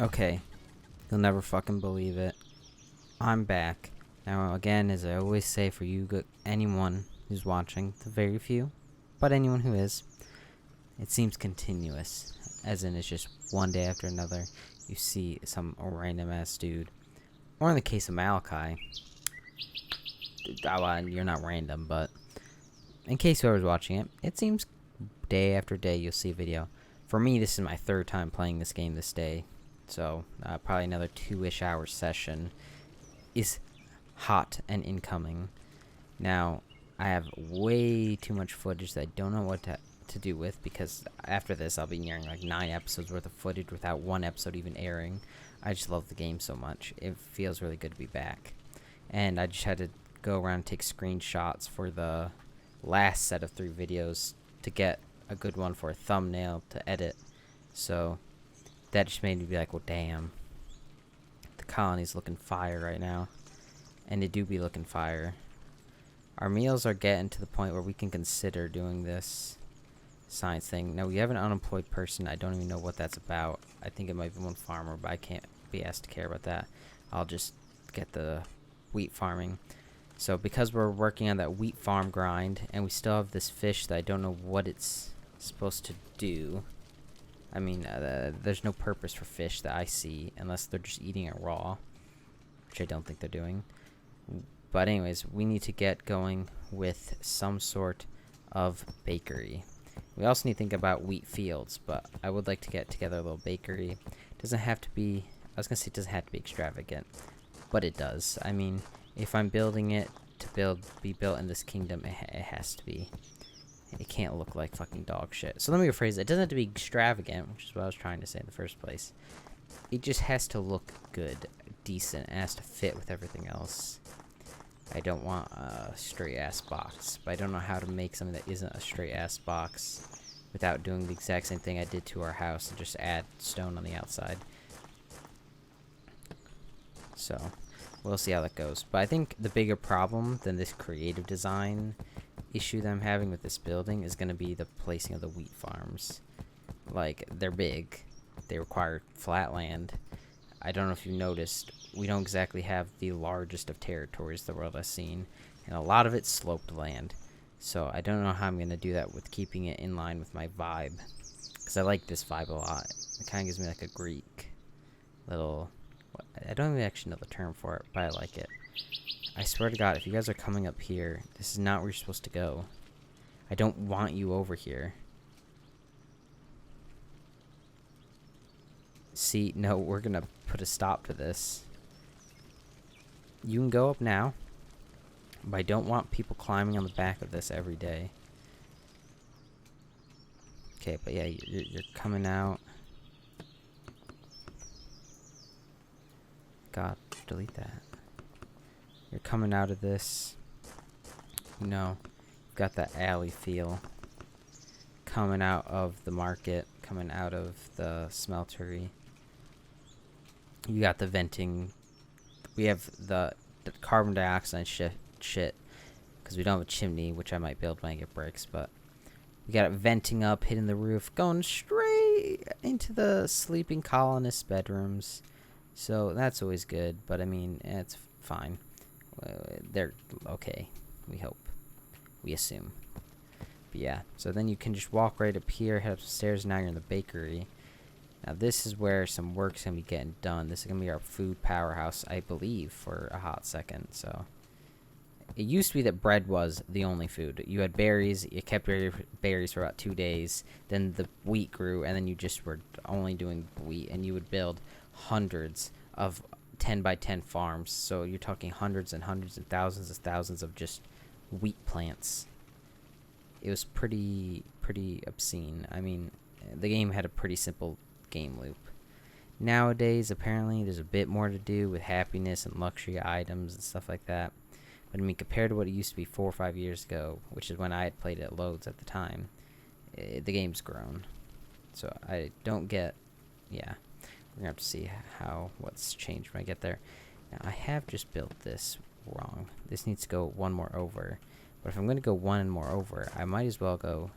Okay, you'll never fucking believe it. I'm back. Now, again, as I always say for anyone who's watching, the very few, but anyone who is, it seems continuous. As in, it's just one day after another, you see some random ass dude. Or in the case of Malachi, you're not random, but in case whoever's watching it, it seems day after day you'll see a video. For me, this is my third time playing this game this day. So, probably another 2-ish hour session is hot and incoming. Now, I have way too much footage that I don't know what to do with, because after this I'll be nearing like 9 episodes worth of footage without one episode even airing. I just love the game so much. It feels really good to be back. And I just had to go around and take screenshots for the last set of 3 videos to get a good one for a thumbnail to edit. So that just made me be like, well, damn. The colony's looking fire right now. And it do be looking fire. Our meals are getting to the point where we can consider doing this science thing. Now, we have an unemployed person. I don't even know what that's about. I think it might be one farmer, but I can't be asked to care about that. I'll just get the wheat farming. So because we're working on that wheat farm grind, and we still have this fish that I don't know what it's supposed to do. I mean, there's no purpose for fish that I see, unless they're just eating it raw, which I don't think they're doing. But anyways, we need to get going with some sort of bakery. We also need to think about wheat fields, but I would like to get together a little bakery. It doesn't have to be, I was going to say it doesn't have to be extravagant, but it does. I mean, if I'm building it to be built in this kingdom, it has to be. It can't look like fucking dog shit. So let me rephrase it. It doesn't have to be extravagant, which is what I was trying to say in the first place. It just has to look good, decent. It has to fit with everything else. I don't want a straight-ass box, but I don't know how to make something that isn't a straight-ass box without doing the exact same thing I did to our house and just add stone on the outside. So, we'll see how that goes. But I think the bigger problem than this creative design issue that I'm having with this building is going to be the placing of the wheat farms. Like, they're big. They require flat land. I don't know if you noticed, we don't exactly have the largest of territories the world has seen, and a lot of it's sloped land. So I don't know how I'm going to do that with keeping it in line with my vibe, because I like this vibe a lot. It kind of gives me like a Greek little, I don't even actually know the term for it, but I like it. I swear to God, if you guys are coming up here, this is not where you're supposed to go. I don't want you over here. See, no, we're gonna put a stop to this. You can go up now, but I don't want people climbing on the back of this every day. Okay, but yeah, you're coming out. God, delete that. You're coming out of this. You know, you've got that alley feel. Coming out of the market, coming out of the smeltery. You got the venting. We have the carbon dioxide shit, because we don't have a chimney, which I might build when I get bricks, but we got it venting up, hitting the roof, going straight into the sleeping colonists' bedrooms. So that's always good, but I mean, it's fine. They're okay, we hope. We assume. But yeah, so then you can just walk right up here, head upstairs, now you're in the bakery. Now this is where some work's going to be getting done. This is going to be our food powerhouse, I believe, for a hot second. So it used to be that bread was the only food. You had berries, you kept berries for about 2 days, then the wheat grew, and then you just were only doing wheat, and you would build hundreds of 10 by 10 farms. So you're talking hundreds and hundreds and thousands of just wheat plants. It was pretty obscene. I mean, the game had a pretty simple game loop. Nowadays, apparently, there's a bit more to do with happiness and luxury items and stuff like that. But I mean, compared to what it used to be 4 or 5 years ago, which is when I had played it loads at the time, the game's grown. So I don't get, yeah, we're gonna have to see what's changed when I get there. Now, I have just built this wrong. This needs to go one more over. But if I'm gonna go one more over, I might as well go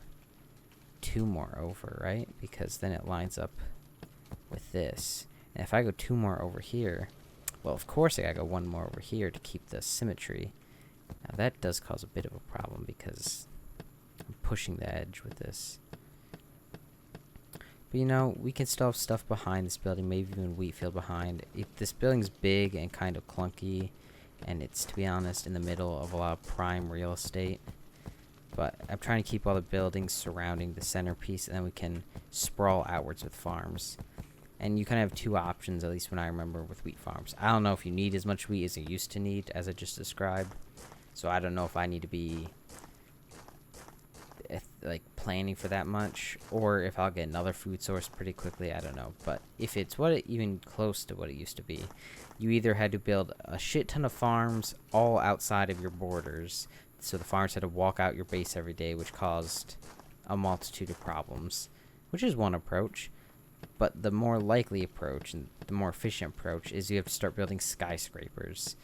2 more over, right? Because then it lines up with this. And if I go 2 more over here, well, of course I gotta go 1 more over here to keep the symmetry. Now that does cause a bit of a problem because I'm pushing the edge with this. But you know, we can still have stuff behind this building, maybe even wheat field behind. If this building's big and kind of clunky, and it's, to be honest, in the middle of a lot of prime real estate. But I'm trying to keep all the buildings surrounding the centerpiece, and then we can sprawl outwards with farms. And you kind of have 2 options, at least when I remember, with wheat farms. I don't know if you need as much wheat as you used to need, as I just described. So I don't know if I need to be like planning for that much, or if I'll get another food source pretty quickly. I don't know. But if it's even close to what it used to be, you either had to build a shit ton of farms all outside of your borders, so the farmers had to walk out your base every day, which caused a multitude of problems, which is one approach. But the more likely approach, and the more efficient approach, is you have to start building skyscrapers.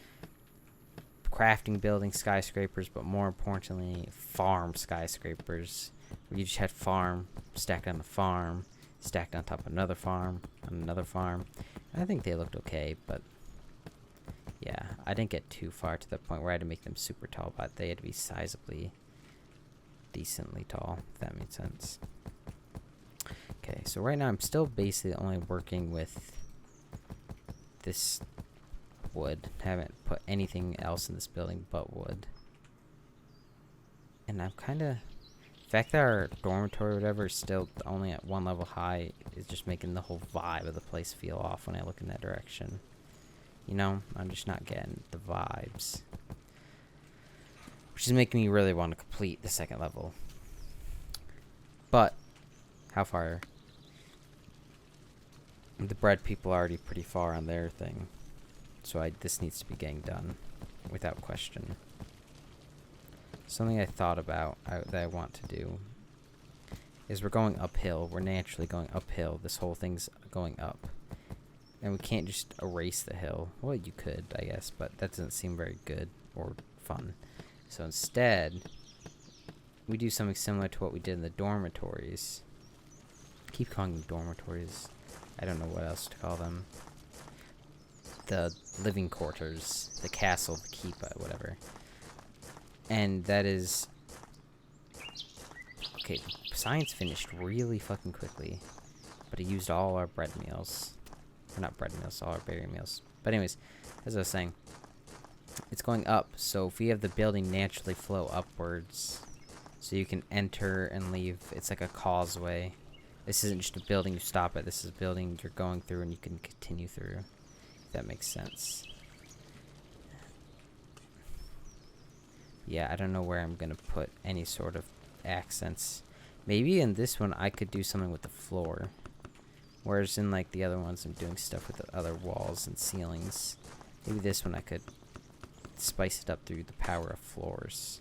Crafting building skyscrapers, but more importantly, farm skyscrapers, where you just had farm stacked on a farm, stacked on top of another farm, on another farm. And I think they looked okay, but yeah, I didn't get too far to the point where I had to make them super tall, but they had to be sizably, decently tall, if that made sense. Okay, so right now I'm still basically only working with this wood. Haven't put anything else in this building but wood. And I'm kind of... The fact that our dormitory or whatever is still only at 1 level high is just making the whole vibe of the place feel off when I look in that direction. You know, I'm just not getting the vibes. Which is making me really want to complete the 2nd level. But, how far? The bread people are already pretty far on their thing. So this needs to be getting done, without question. Something I thought about that I want to do is we're going uphill. We're naturally going uphill. This whole thing's going up. And we can't just erase the hill. Well, you could, I guess, but that doesn't seem very good or fun. So instead, we do something similar to what we did in the dormitories. Keep calling them dormitories. I don't know what else to call them. The living quarters, the castle, the keep, whatever. And that is... Okay, science finished really fucking quickly. But it used all our bread meals. Or not bread meals, all our berry meals. But anyways, as I was saying, it's going up. So if we have the building naturally flow upwards, so you can enter and leave, it's like a causeway. This isn't just a building you stop at, this is a building you're going through and you can continue through. If that makes sense. Yeah, I don't know where I'm gonna put any sort of accents. Maybe in this one I could do something with the floor. Whereas in like the other ones I'm doing stuff with the other walls and ceilings. Maybe this one I could spice it up through the power of floors.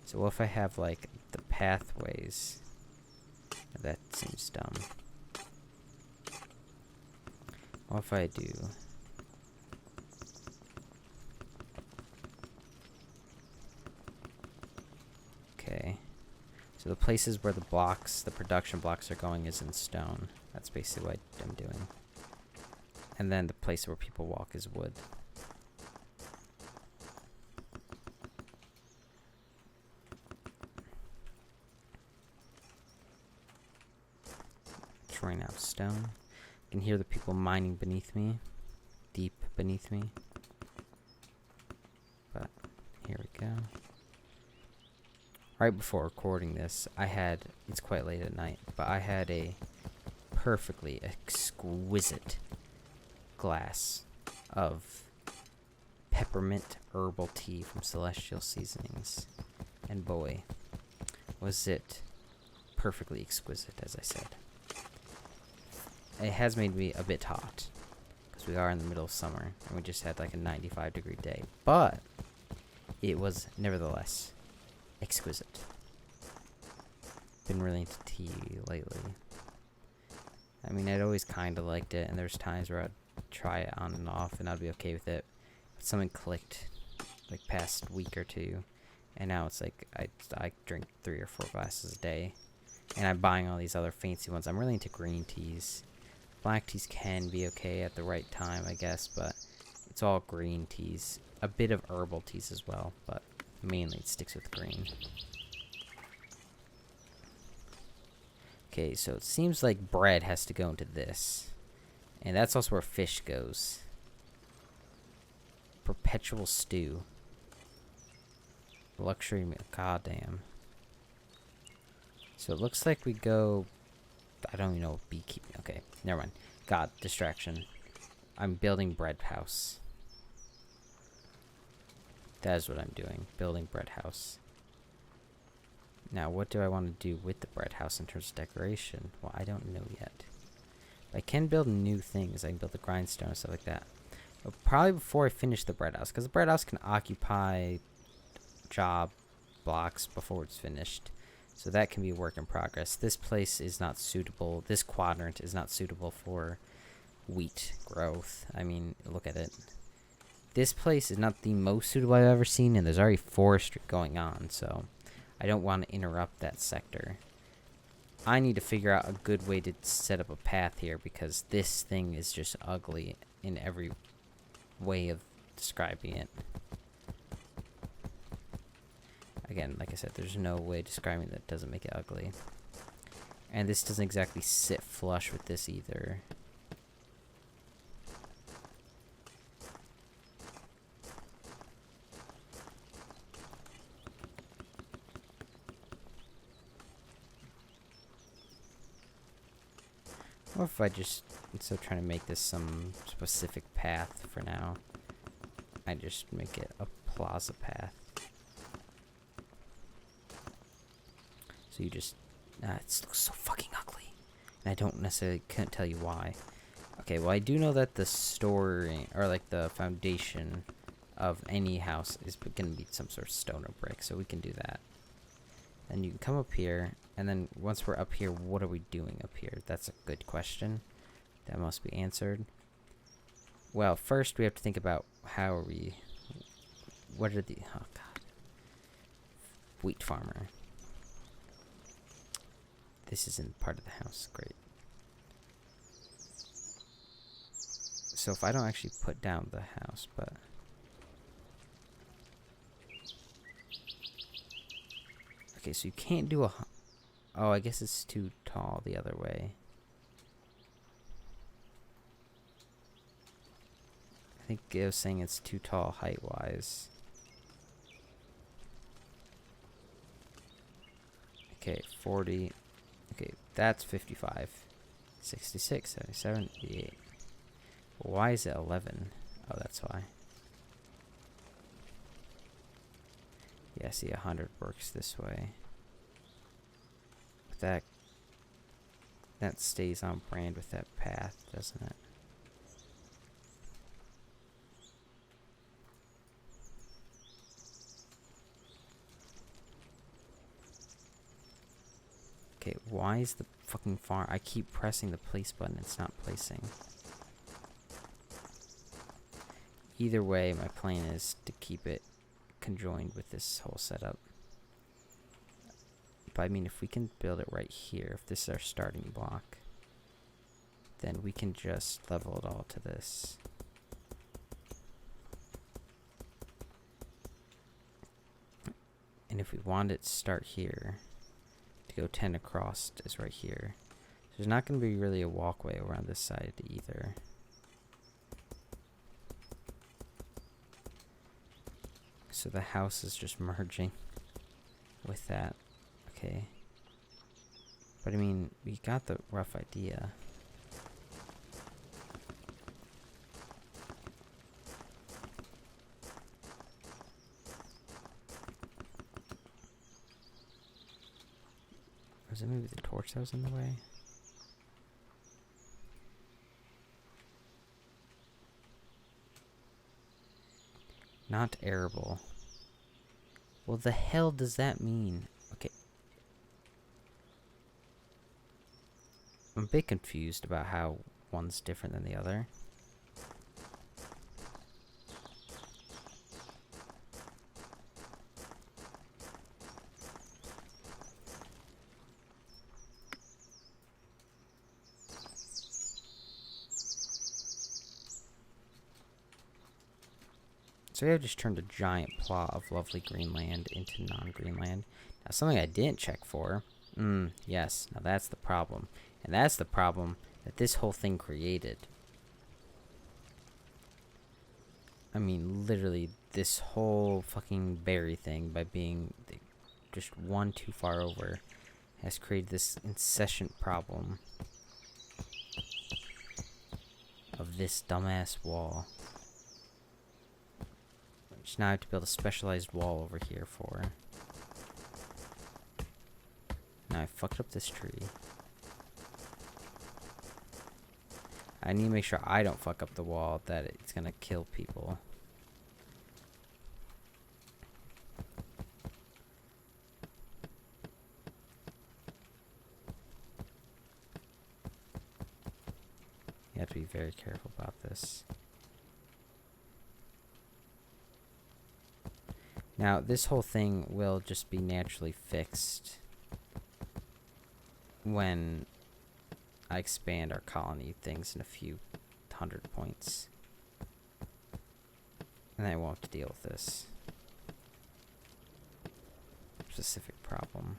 So what if I have like the pathways? That seems dumb. What if I do... Okay. So the places where the blocks, the production blocks are going is in stone. That's basically what I'm doing. And then the place where people walk is wood. Terrain out of stone. I can hear the people mining beneath me. Deep beneath me. But here we go. Right before recording this, it's quite late at night, but I had a perfectly exquisite glass of peppermint herbal tea from Celestial Seasonings. And boy, was it perfectly exquisite, as I said. It has made me a bit hot, because we are in the middle of summer, and we just had like a 95-degree day, but it was nevertheless exquisite. Been really into tea lately. I mean, I'd always kind of liked it, and there's times where I'd try it on and off, and I'd be okay with it. But something clicked, like, past week or two, and now it's like, I drink 3 or 4 glasses a day, and I'm buying all these other fancy ones. I'm really into green teas. Black teas can be okay at the right time, I guess, but it's all green teas. A bit of herbal teas as well, but mainly it sticks with green. Okay, so it seems like bread has to go into this. And that's also where fish goes. Perpetual stew. Luxury meal. Goddamn. So it looks like we go... I don't even know beekeeping. Okay, never mind. God, distraction. I'm building bread house. That is what I'm doing. Building bread house. Now, what do I want to do with the bread house in terms of decoration? Well, I don't know yet. But I can build new things. I can build a grindstone and stuff like that. But probably before I finish the bread house. Because the bread house can occupy job blocks before it's finished. So that can be a work in progress. This place is not suitable. This quadrant is not suitable for wheat growth. I mean, look at it. This place is not the most suitable I've ever seen, and there's already forestry going on, so I don't want to interrupt that sector. I need to figure out a good way to set up a path here, because this thing is just ugly in every way of describing it. Again, like I said, there's no way describing that doesn't make it ugly. And this doesn't exactly sit flush with this either. Or if I just, instead of trying to make this some specific path for now, I just make it a plaza path. So you just, it looks so fucking ugly. And I don't necessarily, can't tell you why. Okay, well I do know that the story, or like the foundation of any house is going to be some sort of stone or brick, so we can do that. And you can come up here, and then once we're up here, what are we doing up here? That's a good question. That must be answered. Well, first we have to think about how are we, what are the, oh god. Wheat farmer. This isn't part of the house, great. So if I don't actually put down the house, but... Okay, so you can't do a... Oh, I guess it's too tall the other way. I think it was saying it's too tall height-wise. Okay, 40. Okay, that's 55. 66, 77, 88. Why is it 11? Oh, that's why. Yeah, see, 100 works this way. But that stays on brand with that path, doesn't it? Okay, why is the fucking farm... I keep pressing the place button, it's not placing. Either way, my plan is to keep it conjoined with this whole setup. But I mean, if we can build it right here, if this is our starting block, then we can just level it all to this. And if we want it to start here, to go 10 across is right here. So there's not going to be really a walkway around this side either. So the house is just merging with that. Okay. But I mean, we got the rough idea. Was it maybe the torch that was in the way? Not arable. Well, the hell does that mean? Okay. I'm a bit confused about how one's different than the other. So we have just turned a giant plot of lovely green land into non-green land. Now, something I didn't check for. Yes, now that's the problem. And that's the problem that this whole thing created. I mean, literally, this whole fucking berry thing, by being just one too far over, has created this incessant problem of this dumbass wall. Which now I have to build a specialized wall over here for. Now I fucked up this tree. I need to make sure I don't fuck up the wall, that it's gonna kill people. You have to be very careful about this. Now, this whole thing will just be naturally fixed when I expand our colony things in a few 100 points. And I won't have to deal with this specific problem.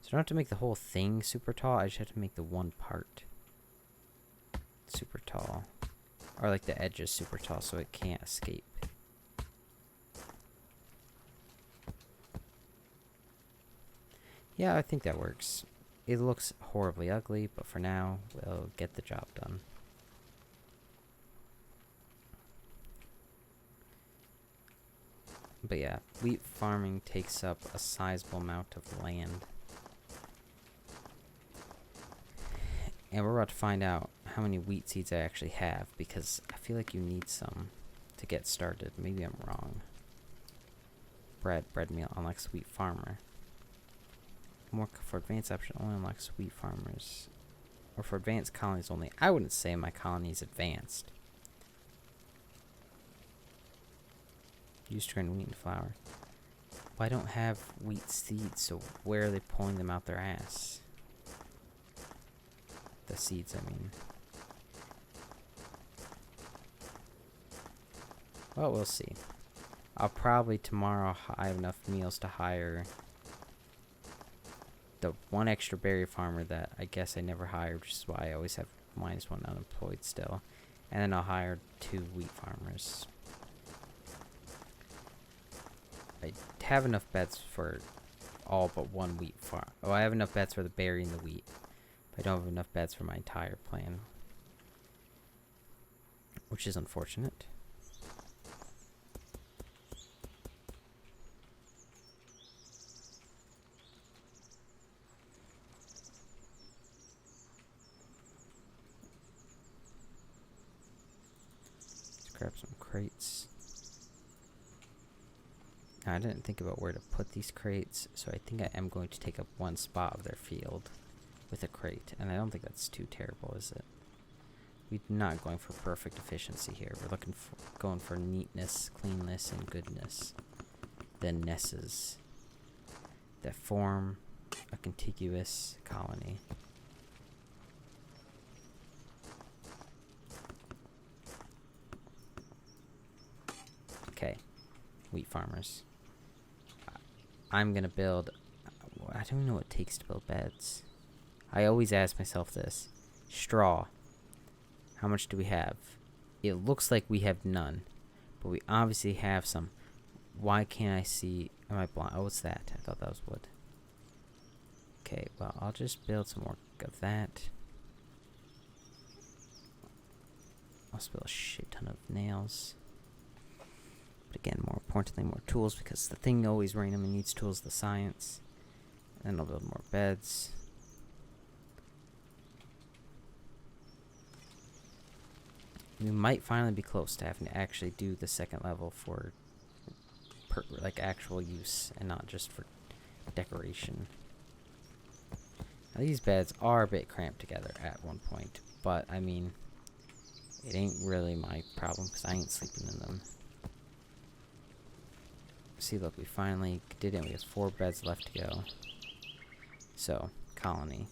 So I don't have to make the whole thing super tall, I just have to make the one part super tall. Or like the edges super tall so it can't escape. Yeah, I think that works. It looks horribly ugly, but for now, we'll get the job done. But yeah, wheat farming takes up a sizable amount of land. And we're about to find out how many wheat seeds I actually have, because I feel like you need some to get started. Maybe I'm wrong. Bread meal unlocks wheat farmer. More for advanced option only unlocks wheat farmers. Or for advanced colonies only. I wouldn't say my colony is advanced. Use to grain wheat and flour. Well, I don't have wheat seeds, so where are they pulling them out their ass? The seeds, I mean. Well, we'll see. I'll probably tomorrow have enough meals to hire the one extra berry farmer that I guess I never hired, which is why I always have -1 unemployed still. And then I'll hire 2 wheat farmers. I have enough beds for all but 1 wheat farm. Oh, I have enough beds for the berry and the wheat. But I don't have enough beds for my entire plan. Which is unfortunate. Let's grab some crates. Now, I didn't think about where to put these crates, so I think I am going to take up 1 spot of their field with a crate, and I don't think that's too terrible, is it? We're not going for perfect efficiency here. We're going for neatness, cleanness, and goodness. The nesses that form a contiguous colony. Okay, wheat farmers. I'm gonna build. I don't know what it takes to build beds. I always ask myself this. Straw. How much do we have? It looks like we have none, but we obviously have some. Why can't I see? Am I blind? Oh, what's that? I thought that was wood. Okay, well, I'll just build some more of that. I'll build a shit ton of nails. But again, more importantly, more tools, because the thing always randomly needs tools, the science. And then I'll build more beds. We might finally be close to having to actually do the second level for like actual use and not just for decoration. Now these beds are a bit cramped together at one point, but I mean, it ain't really my problem because I ain't sleeping in them. See, look, we finally did it. We have 4 beds left to go. So, colony.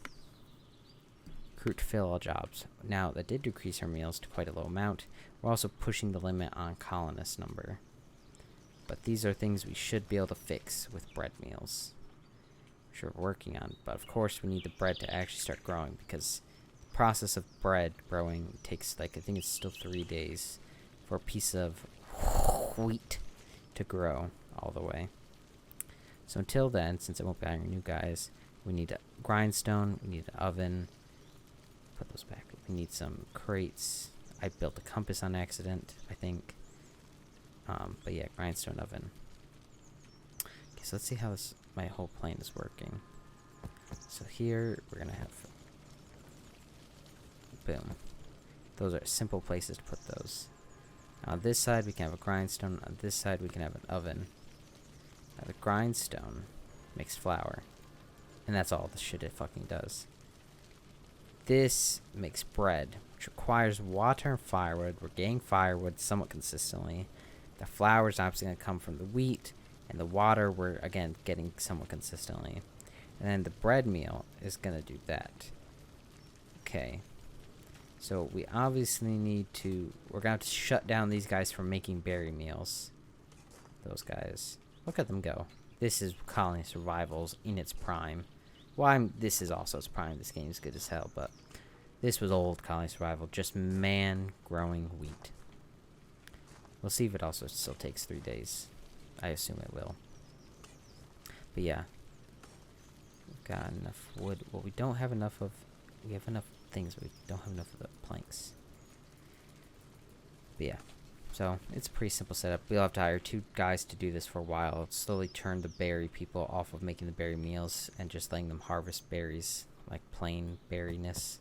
recruit to fill all jobs. Now, that did decrease our meals to quite a low amount. We're also pushing the limit on colonist number. But these are things we should be able to fix with bread meals. Which we're working on. But of course, we need the bread to actually start growing, because the process of bread growing takes, like, I think it's still 3 days for a piece of wheat to grow all the way. So until then, since I won't be hiring new guys, we need a grindstone, we need an oven. Put those back. We need some crates. I built a compass on accident, I think. But yeah, grindstone oven. Okay, so let's see how my whole plan is working. So here, we're gonna have... Boom. Those are simple places to put those. On this side, we can have a grindstone. On this side, we can have an oven. Now, the grindstone makes flour. And that's all the shit it fucking does. This makes bread, which requires water and firewood. We're getting firewood somewhat consistently. The flour is obviously going to come from the wheat. And the water, we're, again, getting somewhat consistently. And then the bread meal is going to do that. Okay. So we obviously need to... We're going to have to shut down these guys from making berry meals. Those guys. Look at them go. This is colony survivals in its prime. Well, this is also its prime. This game is good as hell, but this was old colony survival. Just man growing wheat. We'll see if it also still takes 3 days. I assume it will. But yeah. We've got enough wood. Well, we don't have enough of... We have enough things, but we don't have enough of the planks. But yeah. So, it's a pretty simple setup. We'll have to hire 2 guys to do this for a while. Slowly turn the berry people off of making the berry meals and just letting them harvest berries, like plain berryness.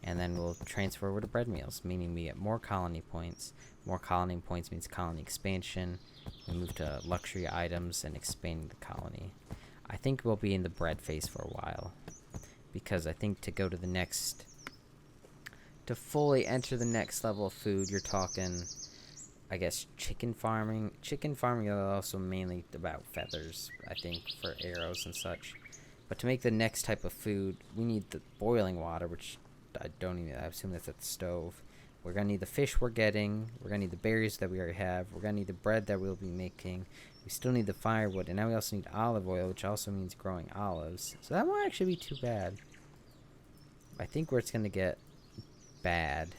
And then we'll transfer over to bread meals, meaning we get more colony points. More colony points means colony expansion. We move to luxury items and expanding the colony. I think we'll be in the bread phase for a while, because I think to go to the next... To fully enter the next level of food, you're talking... I guess chicken farming. Chicken farming is also mainly about feathers, I think, for arrows and such. But to make the next type of food, we need the boiling water, which I assume that's at the stove. We're gonna need the fish we're getting. We're gonna need the berries that we already have. We're gonna need the bread that we'll be making. We still need the firewood, and now we also need olive oil, which also means growing olives. So that won't actually be too bad. I think where it's gonna get bad,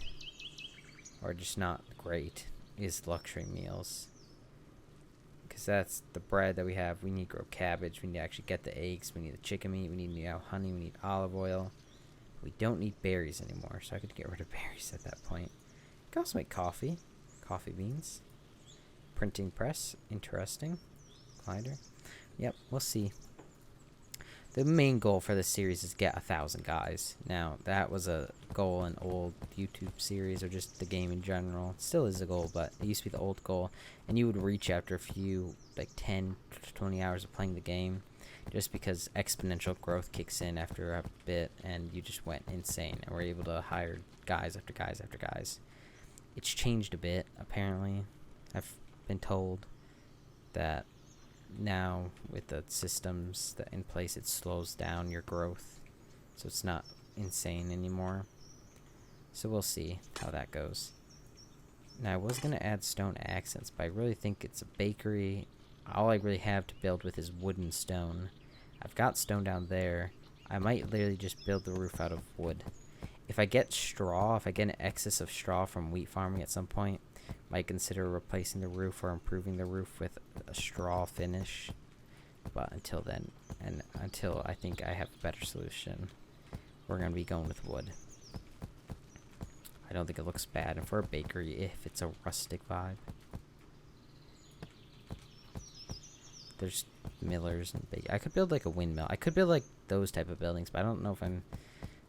or just not great, is luxury meals, because that's the bread that we have. We need to grow cabbage, we need to actually get the eggs, we need the chicken meat, we need honey, we need olive oil. We don't need berries anymore, so I could get rid of berries at that point. You can also make coffee beans, printing press, interesting, glider. Yep, we'll see. The main goal for this series is get 1,000 guys. Now, that was a goal in old YouTube series, or just the game in general. It still is a goal, but it used to be the old goal. And you would reach after a few, like 10 to 20 hours of playing the game, just because exponential growth kicks in after a bit, and you just went insane. And were able to hire guys after guys after guys. It's changed a bit, apparently. I've been told that now with the systems that in place, it slows down your growth, so it's not insane anymore. So we'll see how that goes. Now, I was gonna add stone accents, but I really think it's a bakery. All I really have to build with is wood and stone. I've got stone down there. I might literally just build the roof out of wood. If I get straw, if I get an excess of straw from wheat farming at some point, might consider replacing the roof or improving the roof with a straw finish. But until then, and until I think I have a better solution, we're going to be going with wood. I don't think it looks bad. And for a bakery, if it's a rustic vibe. There's millers and I could build like a windmill. I could build like those type of buildings, but I don't know if I'm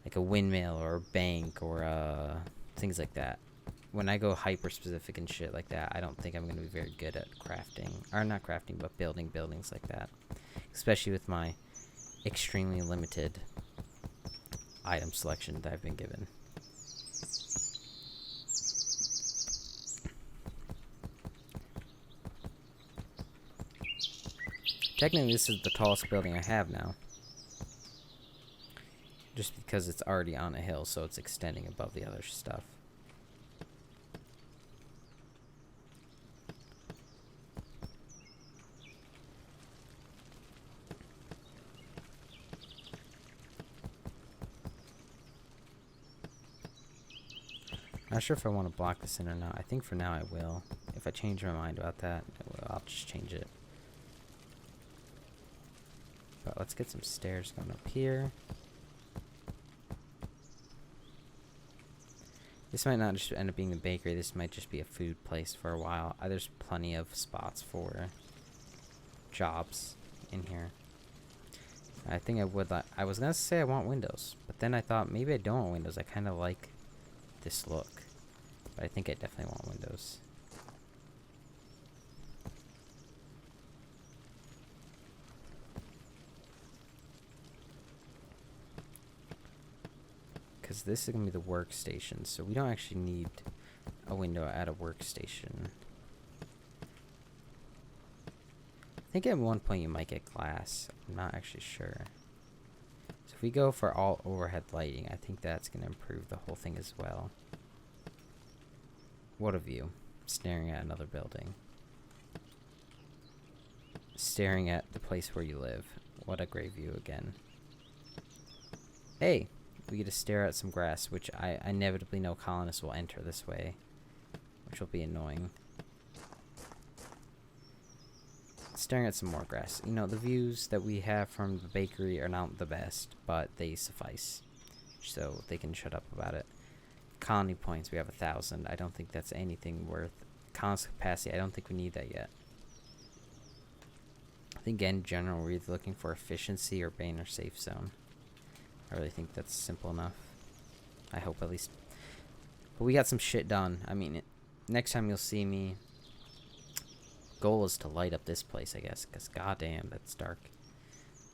like a windmill or a bank or things like that. When I go hyper specific and shit like that, I don't think I'm going to be very good at crafting. Or not crafting, but building buildings like that. Especially with my extremely limited item selection that I've been given. Technically, this is the tallest building I have now. just because it's already on a hill, so it's extending above the other stuff. Not sure if I want to block this in or not. I think for now I will. If I change my mind about that, I'll just change it. But let's get some stairs going up here. This might not just end up being the bakery. This might just be a food place for a while. There's plenty of spots for jobs in here. I think I would like... I was going to say I want windows. But then I thought maybe I don't want windows. I kind of like this look. But I think I definitely want windows. Because this is going to be the workstation, so we don't actually need a window at a workstation. I think at one point you might get glass. I'm not actually sure. So if we go for all overhead lighting, I think that's going to improve the whole thing as well. What a view. Staring at another building. Staring at the place where you live. What a great view again. Hey! We get to stare at some grass, which I inevitably know colonists will enter this way, which will be annoying. Staring at some more grass. You know, the views that we have from the bakery are not the best, but they suffice. So they can shut up about it. Colony points, we have 1,000. I don't think that's anything worth. Colonist capacity, I don't think we need that yet. I think in general, we're either looking for efficiency or Bane or safe zone. I really think that's simple enough. I hope at least. But we got some shit done. I mean, next time you'll see me, goal is to light up this place, I guess, because goddamn, that's dark.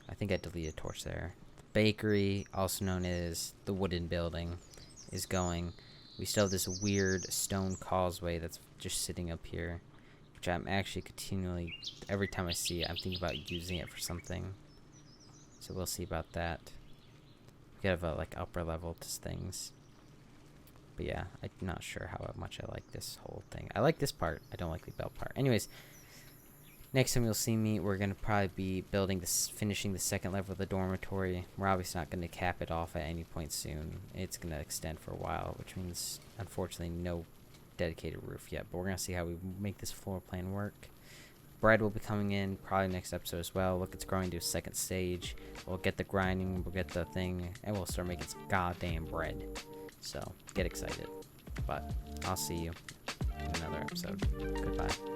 I think I deleted torch there. Bakery, also known as the wooden building, is going. We still have this weird stone causeway that's just sitting up here, which I'm actually continually, every time I see it, I'm thinking about using it for something. So we'll see about that. We have like upper level things. But yeah, I'm not sure how much I like this whole thing. I like this part. I don't like the belt part. Anyways, next time you'll see me, we're gonna probably be building this, finishing the second level of the dormitory. We're obviously not gonna cap it off at any point soon. It's gonna extend for a while, which means unfortunately no dedicated roof yet. But we're gonna see how we make this floor plan work. Bread will be coming in probably next episode as well. Look, it's growing to a second stage. We'll get the grinding, we'll get the thing, and we'll start making some goddamn bread. So get excited. But I'll see you in another episode. Goodbye.